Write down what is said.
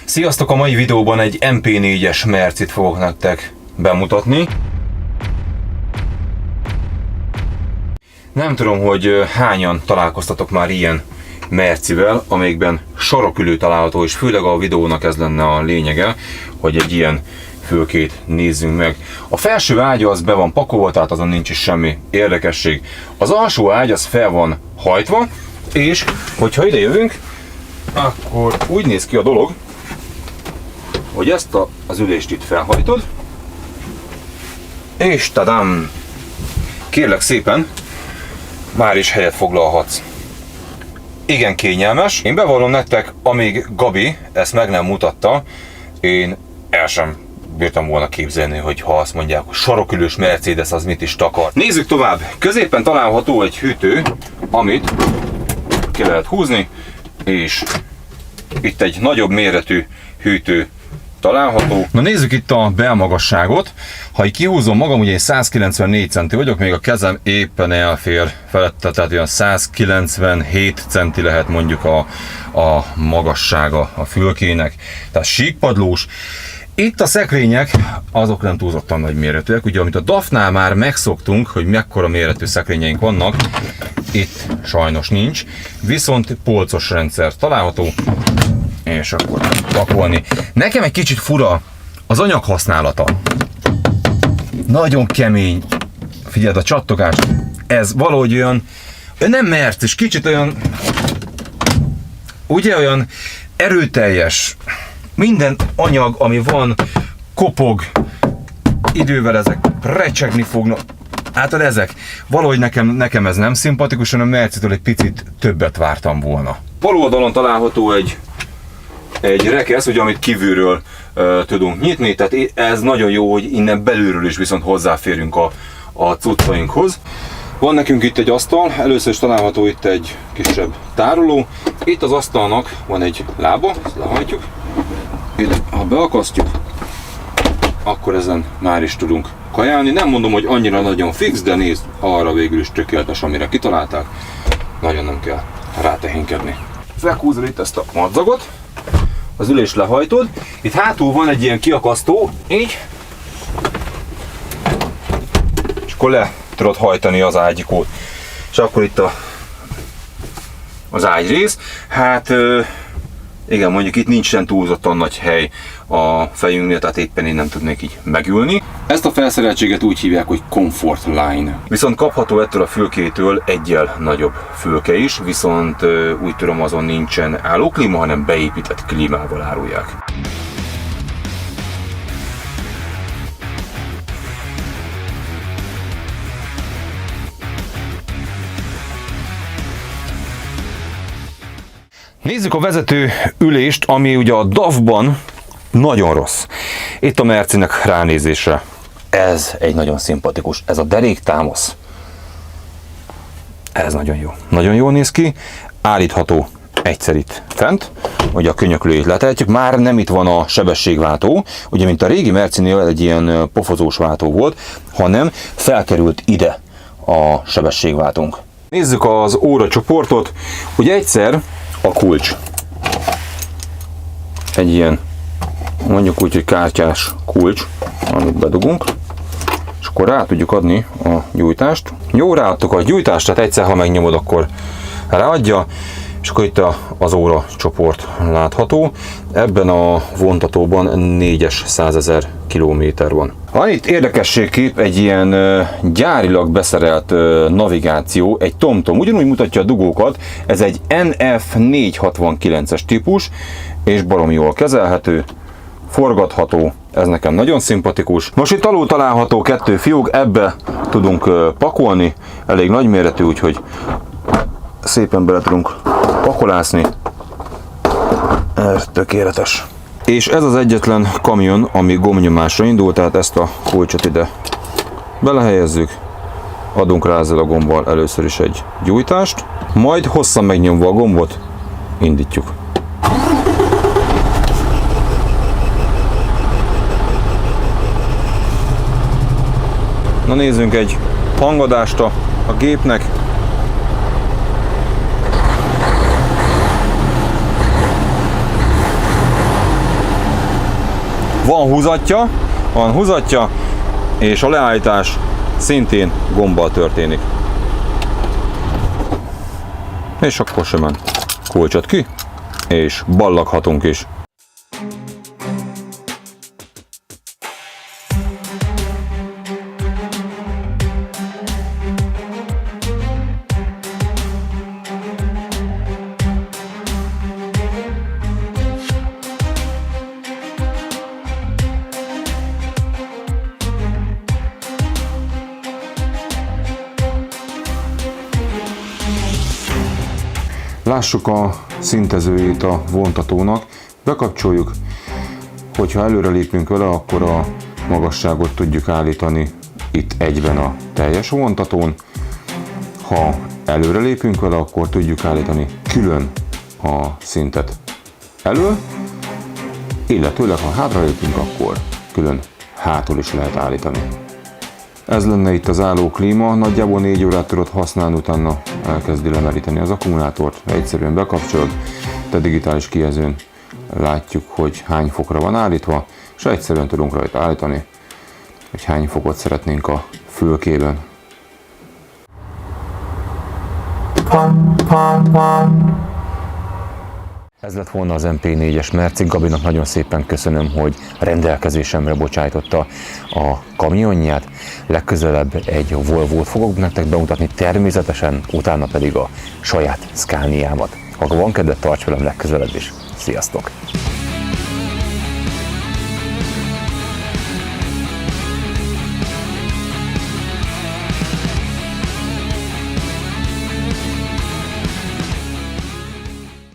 Sziasztok! A mai videóban egy MP4-es Mercit fogok nektek bemutatni. Nem tudom, hogy hányan találkoztatok már ilyen Mercivel, amelyikben sarokülő található, és főleg a videónak ez lenne a lényege, hogy egy ilyen fülkét nézzünk meg. A felső ágya az be van pakolva, tehát azon nincs is semmi érdekesség. Az alsó ágy az fel van hajtva, és hogyha ide jövünk, akkor úgy néz ki a dolog, hogy ezt az ülést itt felhajtod, és tadám! Kérlek szépen, már is helyet foglalhatsz. Igen kényelmes. Én bevallom nektek, amíg Gabi ezt meg nem mutatta, én el sem bírtam volna képzelni, hogy ha azt mondják, hogy sarokülős Mercedes az mit is takar. Nézzük tovább. Középen található egy hűtő, amit ki lehet húzni, és itt egy nagyobb méretű hűtő található. Na nézzük itt a belmagasságot. Ha így kihúzom magam, ugye én 194 centi vagyok, még a kezem éppen elfér felette, tehát olyan 197 centi lehet mondjuk a magassága a fülkének. Tehát síkpadlós. Itt a szekrények, azok nem túlzottan nagy méretűek, ugye amit a DAF-nál már megszoktunk, hogy mekkora méretű szekrényeink vannak, itt sajnos nincs, viszont polcos rendszer található, és akkor pakolni. Nekem egy kicsit fura az anyag használata. Nagyon kemény. Figyeld a csattogást. Ez valahogy olyan, nem mert, és kicsit olyan, ugye olyan erőteljes. Minden anyag, ami van, kopog. Idővel ezek recsegni fognak. Hát ezek. Valahogy nekem ez nem szimpatikus, hanem Mercitől egy picit többet vártam volna. Bal oldalon található egy rekesz, ugye, amit kívülről tudunk nyitni, tehát ez nagyon jó, hogy innen belülről is viszont hozzáférünk a cuccainkhoz. Van nekünk itt egy asztal, először is található itt egy kisebb tároló. Itt az asztalnak van egy lába, ezt lehajtjuk. Itt, ha beakasztjuk, akkor ezen már is tudunk kajálni. Nem mondom, hogy annyira nagyon fix, de nézd, arra végül is tökéletes, amire kitalálták. Nagyon nem kell rátehénkedni. Meghúzod itt ezt a madzagot, az ülést lehajtod, itt hátul van egy ilyen kiakasztó, így, és akkor le tudod hajtani az ágyikót. És akkor itt az ágyrész, hát igen, mondjuk itt nincsen túlzottan nagy hely a fejünknél, tehát éppen én nem tudnék így megülni. Ezt a felszereltséget úgy hívják, hogy Comfort Line. Viszont kapható ettől a fülkétől egyel nagyobb fülke is, viszont úgy tudom, azon nincsen állóklíma, hanem beépített klímával árulják. Nézzük a vezető ülést, ami ugye a DAF-ban nagyon rossz. Itt a Mercinek ránézésre. Ez egy nagyon szimpatikus. Ez a deréktámasz. Ez nagyon jó. Nagyon jól néz ki. Állítható egyszer itt fent, hogy a könyöklőjét letehetjük. Már nem itt van a sebességváltó, ugye mint a régi Mercinél egy ilyen pofozós váltó volt, hanem felkerült ide a sebességváltónk. Nézzük az óracsoportot. Ugye egyszer a kulcs. Egy ilyen, mondjuk úgy, hogy kártyás kulcs, amit bedugunk, és akkor rá tudjuk adni a gyújtást. Jó, ráadtuk a gyújtást, tehát egyszer, ha megnyomod, akkor ráadja, és akkor itt az óra csoport látható. Ebben a vontatóban 4-es 100 000 kilométer van. Van itt érdekességképp egy ilyen gyárilag beszerelt navigáció, egy TomTom, ugyanúgy mutatja a dugókat, ez egy NF469-es típus, és baromi jól kezelhető, forgatható, ez nekem nagyon szimpatikus. Most itt alul található 2 fiók, ebbe tudunk pakolni, elég nagyméretű, úgyhogy szépen bele tudunk pakolászni. Ez tökéletes. És ez az egyetlen kamion, ami gombnyomásra indul, tehát ezt a kulcsot ide belehelyezzük, adunk rá ezzel a gombbal először is egy gyújtást, majd hosszan megnyomva a gombot indítjuk. Na nézzünk egy hangadást a gépnek. van húzatja, és a leállítás szintén gombbal történik. És akkor sem ment. Kulcsot ki, és ballaghatunk is. Lássuk a szintezőjét a vontatónak, bekapcsoljuk, hogyha előre lépünk vele, akkor a magasságot tudjuk állítani itt egyben a teljes vontatón, ha előre lépünk vele, akkor tudjuk állítani külön a szintet elől, illetőleg ha hátra lépünk, akkor külön hátul is lehet állítani. Ez lenne itt az álló klíma, nagyjából 4 órát tudod használni, utána elkezdi lemeríteni az akkumulátort, egyszerűen bekapcsolod, de digitális kijelzőn látjuk, hogy hány fokra van állítva, és egyszerűen tudunk rajta állítani, hogy hány fokot szeretnénk a fülkében. Ez lett volna az MP4-es Merci. Gabinak nagyon szépen köszönöm, hogy rendelkezésemre bocsájtotta a kamionját. Legközelebb egy Volvót fogok nektek bemutatni, természetesen utána pedig a saját Scaniámat. Ha van kedved, tarts velem legközelebb is. Sziasztok!